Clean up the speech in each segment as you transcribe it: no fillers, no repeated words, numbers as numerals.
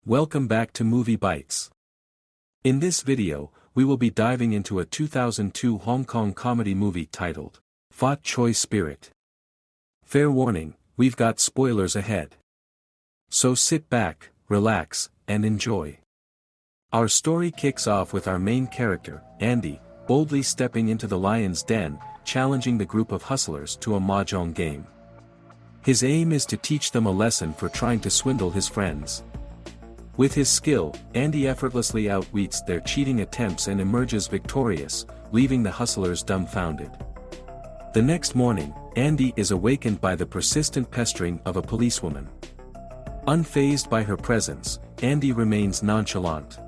Welcome back to Movie Bites. In this video, we will be diving into a 2002 Hong Kong comedy movie titled Fat Choi Spirit. Fair warning, we've got spoilers ahead. So sit back, relax, and enjoy. Our story kicks off with our main character, Andy, boldly stepping into the lion's den, challenging the group of hustlers to a mahjong game. His aim is to teach them a lesson for trying to swindle his friends. With his skill, Andy effortlessly outwits their cheating attempts and emerges victorious, leaving the hustlers dumbfounded. The next morning, Andy is awakened by the persistent pestering of a policewoman. Unfazed by her presence, Andy remains nonchalant.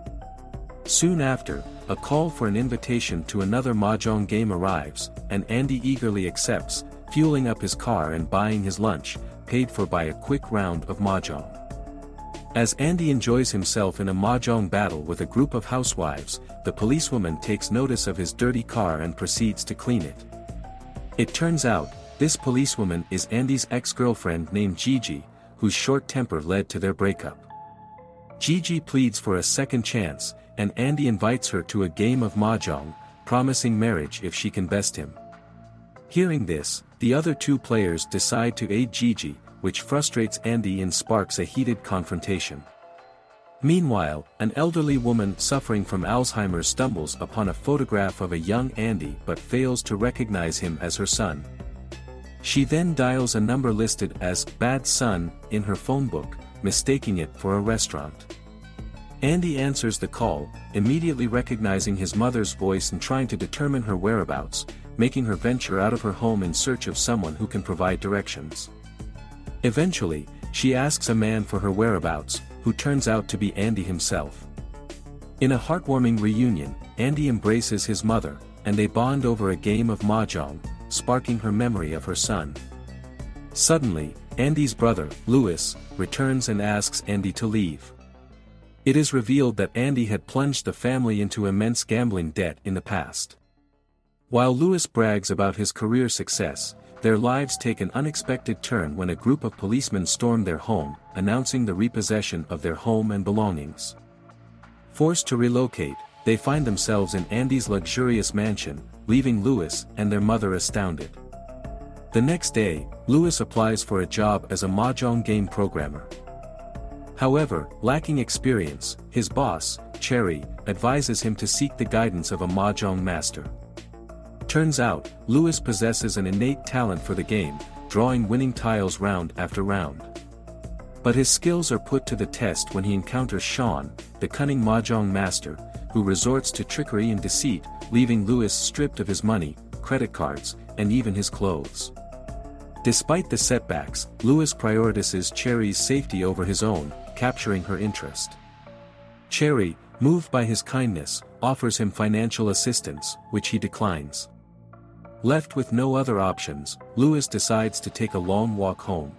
Soon after, a call for an invitation to another mahjong game arrives, and Andy eagerly accepts, fueling up his car and buying his lunch, paid for by a quick round of mahjong. As Andy enjoys himself in a mahjong battle with a group of housewives, the policewoman takes notice of his dirty car and proceeds to clean it. It turns out, this policewoman is Andy's ex-girlfriend named Gigi, whose short temper led to their breakup. Gigi pleads for a second chance, and Andy invites her to a game of mahjong, promising marriage if she can best him. Hearing this, the other two players decide to aid Gigi, which frustrates Andy and sparks a heated confrontation. Meanwhile, an elderly woman suffering from Alzheimer's stumbles upon a photograph of a young Andy but fails to recognize him as her son. She then dials a number listed as "Bad Son" in her phone book, mistaking it for a restaurant. Andy answers the call, immediately recognizing his mother's voice and trying to determine her whereabouts, making her venture out of her home in search of someone who can provide directions. Eventually, she asks a man for her whereabouts, who turns out to be Andy himself. In a heartwarming reunion, Andy embraces his mother, and they bond over a game of mahjong, sparking her memory of her son. Suddenly, Andy's brother, Louis, returns and asks Andy to leave. It is revealed that Andy had plunged the family into immense gambling debt in the past. While Louis brags about his career success, their lives take an unexpected turn when a group of policemen storm their home, announcing the repossession of their home and belongings. Forced to relocate, they find themselves in Andy's luxurious mansion, leaving Louis and their mother astounded. The next day, Louis applies for a job as a mahjong game programmer. However, lacking experience, his boss, Cherry, advises him to seek the guidance of a mahjong master. Turns out, Louis possesses an innate talent for the game, drawing winning tiles round after round. But his skills are put to the test when he encounters Sean, the cunning mahjong master, who resorts to trickery and deceit, leaving Louis stripped of his money, credit cards, and even his clothes. Despite the setbacks, Louis prioritizes Cherry's safety over his own, capturing her interest. Cherry, moved by his kindness, offers him financial assistance, which he declines. Left with no other options, Louis decides to take a long walk home.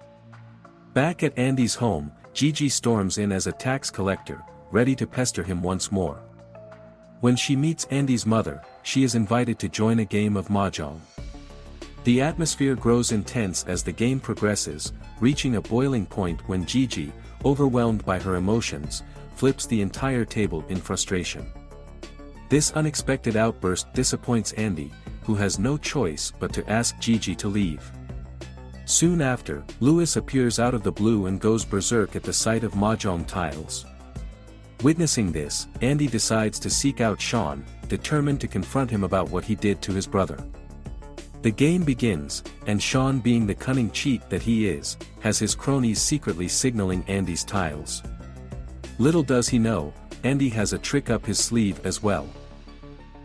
Back at Andy's home, Gigi storms in as a tax collector, ready to pester him once more. When she meets Andy's mother, she is invited to join a game of mahjong. The atmosphere grows intense as the game progresses, reaching a boiling point when Gigi, overwhelmed by her emotions, flips the entire table in frustration. This unexpected outburst disappoints Andy, who has no choice but to ask Gigi to leave. Soon after, Louis appears out of the blue and goes berserk at the sight of mahjong tiles. Witnessing this, Andy decides to seek out Sean, determined to confront him about what he did to his brother. The game begins, and Sean, being the cunning cheat that he is, has his cronies secretly signaling Andy's tiles. Little does he know, Andy has a trick up his sleeve as well.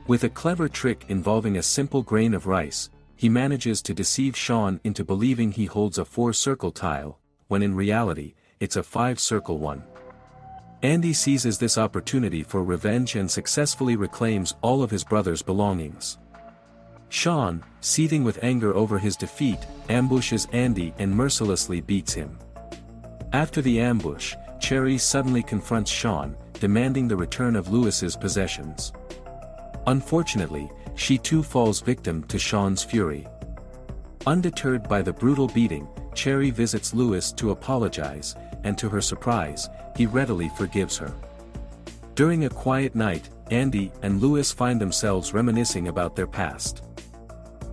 With a clever trick involving a simple grain of rice, he manages to deceive Sean into believing he holds a 4-circle tile, when in reality, it's a 5-circle one. Andy seizes this opportunity for revenge and successfully reclaims all of his brother's belongings. Sean, seething with anger over his defeat, ambushes Andy and mercilessly beats him. After the ambush, Cherry suddenly confronts Sean, demanding the return of Louis's possessions. Unfortunately, she too falls victim to Sean's fury. Undeterred by the brutal beating, Cherry visits Louis to apologize, and to her surprise, he readily forgives her. During a quiet night, Andy and Louis find themselves reminiscing about their past.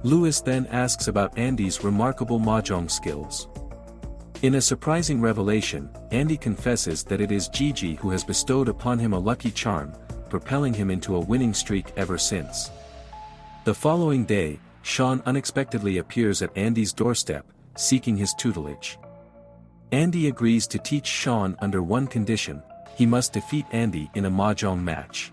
Louis then asks about Andy's remarkable mahjong skills. In a surprising revelation, Andy confesses that it is Gigi who has bestowed upon him a lucky charm, propelling him into a winning streak ever since. The following day, Sean unexpectedly appears at Andy's doorstep, seeking his tutelage. Andy agrees to teach Sean under one condition: he must defeat Andy in a mahjong match.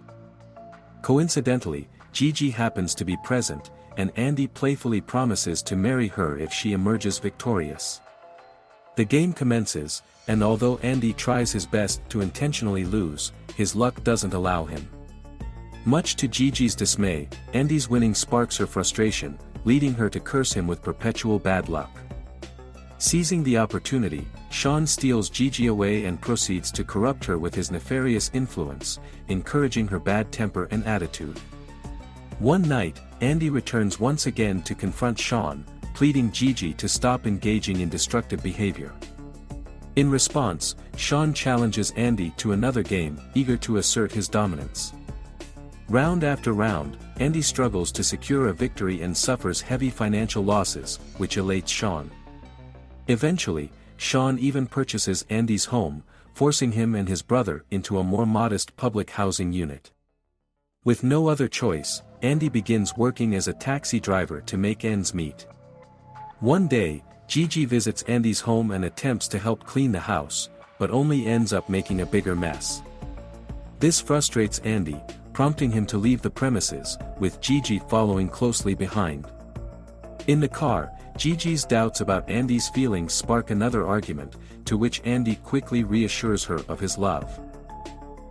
Coincidentally, Gigi happens to be present, and Andy playfully promises to marry her if she emerges victorious. The game commences, and although Andy tries his best to intentionally lose, his luck doesn't allow him. Much to Gigi's dismay, Andy's winning sparks her frustration, leading her to curse him with perpetual bad luck. Seizing the opportunity, Sean steals Gigi away and proceeds to corrupt her with his nefarious influence, encouraging her bad temper and attitude. One night, Andy returns once again to confront Sean, pleading Gigi to stop engaging in destructive behavior. In response, Sean challenges Andy to another game, eager to assert his dominance. Round after round, Andy struggles to secure a victory and suffers heavy financial losses, which elates Sean. Eventually, Sean even purchases Andy's home, forcing him and his brother into a more modest public housing unit. With no other choice, Andy begins working as a taxi driver to make ends meet. One day, Gigi visits Andy's home and attempts to help clean the house, but only ends up making a bigger mess. This frustrates Andy, prompting him to leave the premises, with Gigi following closely behind. In the car, Gigi's doubts about Andy's feelings spark another argument, to which Andy quickly reassures her of his love.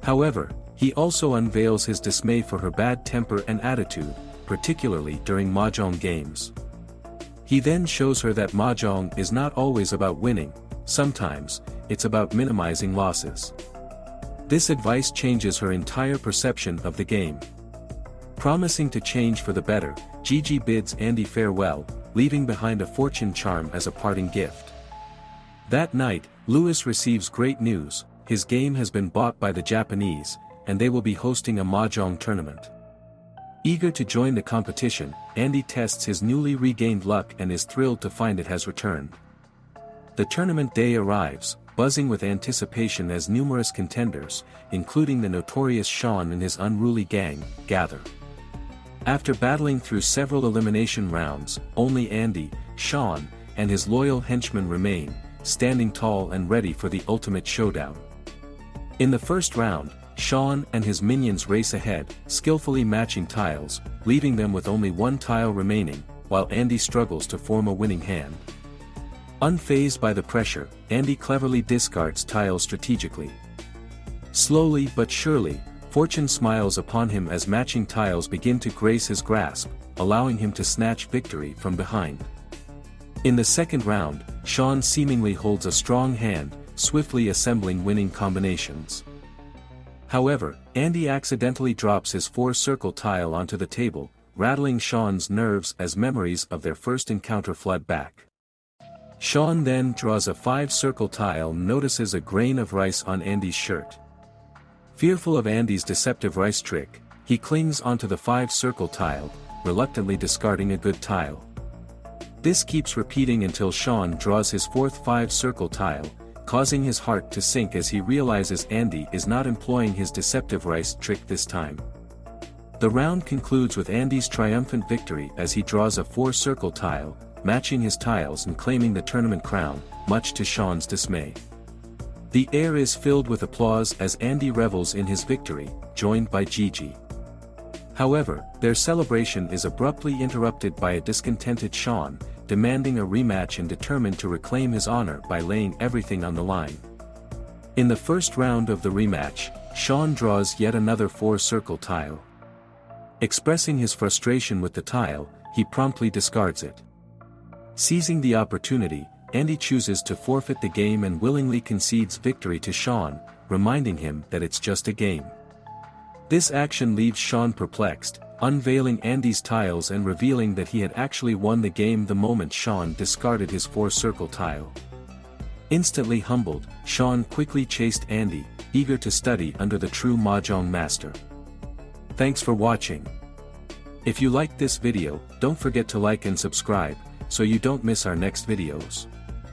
However, he also unveils his dismay for her bad temper and attitude, particularly during mahjong games. He then shows her that mahjong is not always about winning, sometimes, it's about minimizing losses. This advice changes her entire perception of the game. Promising to change for the better, Gigi bids Andy farewell, leaving behind a fortune charm as a parting gift. That night, Louis receives great news: his game has been bought by the Japanese, and they will be hosting a mahjong tournament. Eager to join the competition, Andy tests his newly regained luck and is thrilled to find it has returned. The tournament day arrives, buzzing with anticipation as numerous contenders, including the notorious Sean and his unruly gang, gather. After battling through several elimination rounds, only Andy, Sean, and his loyal henchmen remain, standing tall and ready for the ultimate showdown. In the first round, Sean and his minions race ahead, skillfully matching tiles, leaving them with only one tile remaining, while Andy struggles to form a winning hand. Unfazed by the pressure, Andy cleverly discards tiles strategically. Slowly but surely, fortune smiles upon him as matching tiles begin to grace his grasp, allowing him to snatch victory from behind. In the second round, Sean seemingly holds a strong hand, swiftly assembling winning combinations. However, Andy accidentally drops his 4-circle tile onto the table, rattling Sean's nerves as memories of their first encounter flood back. Sean then draws a 5-circle tile and notices a grain of rice on Andy's shirt. Fearful of Andy's deceptive rice trick, he clings onto the 5-circle tile, reluctantly discarding a good tile. This keeps repeating until Sean draws his 4th 5-circle tile, causing his heart to sink as he realizes Andy is not employing his deceptive rice trick this time. The round concludes with Andy's triumphant victory as he draws a 4-circle tile, matching his tiles and claiming the tournament crown, much to Sean's dismay. The air is filled with applause as Andy revels in his victory, joined by Gigi. However, their celebration is abruptly interrupted by a discontented Sean, demanding a rematch and determined to reclaim his honor by laying everything on the line. In the first round of the rematch, Sean draws yet another 4-circle tile. Expressing his frustration with the tile, he promptly discards it. Seizing the opportunity, Andy chooses to forfeit the game and willingly concedes victory to Sean, reminding him that it's just a game. This action leaves Sean perplexed, unveiling Andy's tiles and revealing that he had actually won the game the moment Sean discarded his 4-circle tile. Instantly humbled, Sean quickly chased Andy, eager to study under the true Mahjong master. Thanks for watching. If you liked this video, don't forget to like and subscribe, so you don't miss our next videos.